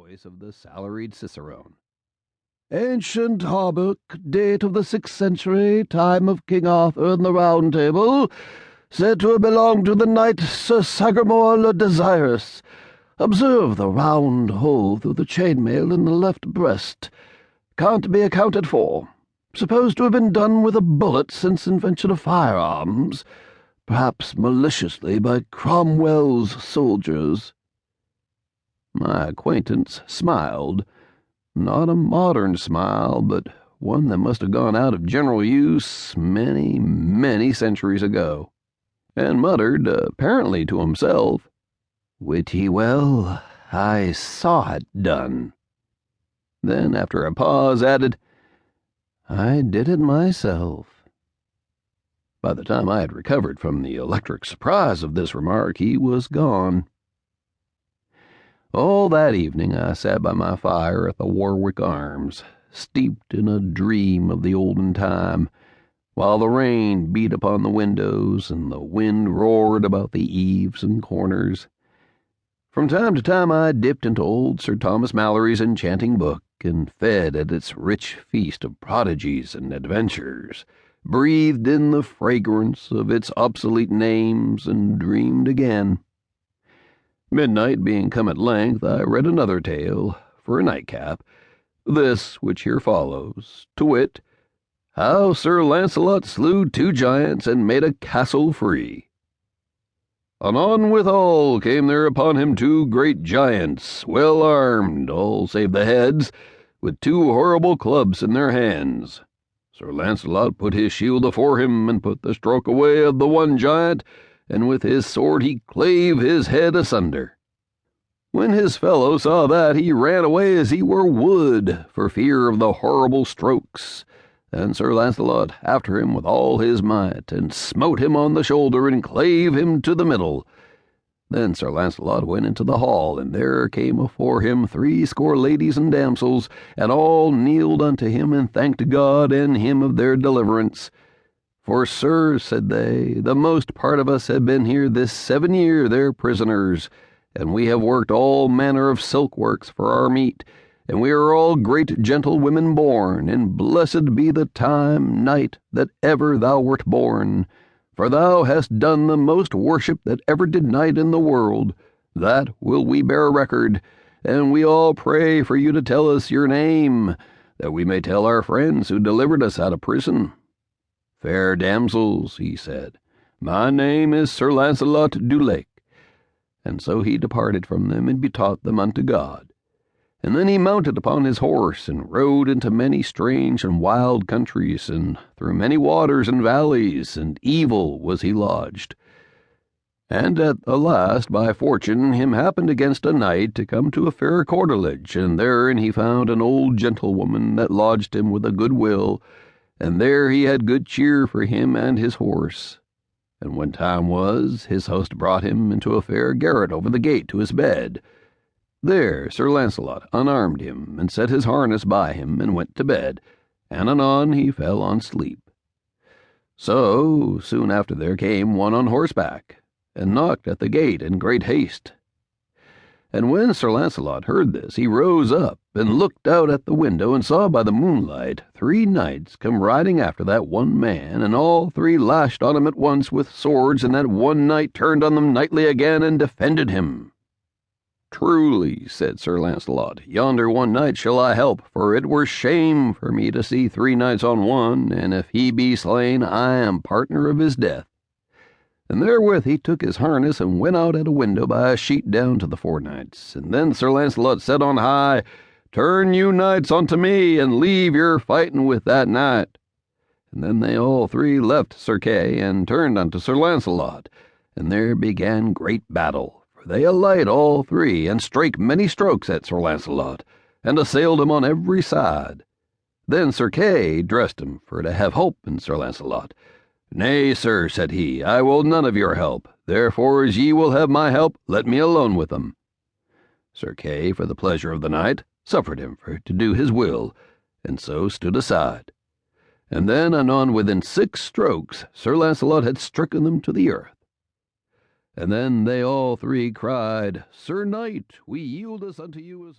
voice of the salaried cicerone. "Ancient Audiobook, date of the 6th century, time of King Arthur and the Round Table, said to have belonged to the knight Sir Sagramore le Desirous. Observe the round hole through the chainmail in the left breast. Can't be accounted for. Supposed to have been done with a bullet since invention of firearms, perhaps maliciously by Cromwell's soldiers." My acquaintance smiled. Not a modern smile, but one that must have gone out of general use many, many centuries ago, and muttered, apparently to himself, "Wit ye well, I saw it done." Then, after a pause, added, "I did it myself." By the time I had recovered from the electric surprise of this remark, he was gone. All that evening I sat by my fire at the Warwick Arms, steeped in a dream of the olden time, while the rain beat upon the windows and the wind roared about the eaves and corners. From time to time I dipped into old Sir Thomas Malory's enchanting book and fed at its rich feast of prodigies and adventures, breathed in the fragrance of its obsolete names, and dreamed again. Midnight being come at length, I read another tale, for a nightcap, this which here follows, to wit, How Sir Launcelot slew 2 giants and made a castle free. Anon withal came there upon him 2 great giants, well armed, all save the heads, with 2 horrible clubs in their hands. Sir Launcelot put his shield afore him, and put the stroke away of the one giant, and with his sword he clave his head asunder. When his fellow saw that, he ran away as he were wood, for fear of the horrible strokes, and Sir Launcelot after him with all his might, and smote him on the shoulder, and clave him to the middle. Then Sir Launcelot went into the hall, and there came afore him 60 ladies and damsels, and all kneeled unto him, and thanked God and him of their deliverance. "For, sir," said they, "the most part of us have been here this 7 year their prisoners, and we have worked all manner of silk works for our meat, and we are all great gentlewomen born, and blessed be the time, night, that ever thou wert born, for thou hast done the most worship that ever did knight in the world. That will we bear record, and we all pray for you to tell us your name, that we may tell our friends who delivered us out of prison." "Fair damsels," he said, "my name is Sir Launcelot du Lake." And so he departed from them, and betaught them unto God. And then he mounted upon his horse, and rode into many strange and wild countries, and through many waters and valleys, and evil was he lodged. And at the last, by fortune, him happened against a knight to come to a fair courtelage, and therein he found an old gentlewoman that lodged him with a good will, and there he had good cheer for him and his horse. And when time was, his host brought him into a fair garret over the gate to his bed. There Sir Launcelot unarmed him, and set his harness by him, and went to bed, and anon he fell on sleep. So soon after there came one on horseback, and knocked at the gate in great haste. And when Sir Launcelot heard this, he rose up, and looked out at the window, and saw by the moonlight 3 knights come riding after that one man, and all 3 lashed on him at once with swords, and that one knight turned on them knightly again, and defended him. "Truly," said Sir Launcelot, "yonder one knight shall I help, for it were shame for me to see 3 knights on one, and if he be slain, I am partner of his death." And therewith he took his harness, and went out at a window by a sheet down to the 4 knights. And then Sir Launcelot said on high, "Turn you knights unto me, and leave your fighting with that knight." And then they all 3 left Sir Kay, and turned unto Sir Launcelot, and there began great battle, for they alight all 3, and strake many strokes at Sir Launcelot, and assailed him on every side. Then Sir Kay dressed him for to have hope in Sir Launcelot. "Nay, sir," said he, "I will none of your help. Therefore, as ye will have my help, let me alone with them." Sir Kay, for the pleasure of the knight, suffered him for to do his will, and so stood aside. And then anon within 6 strokes Sir Launcelot had stricken them to the earth. And then they all 3 cried, "Sir Knight, we yield us unto you as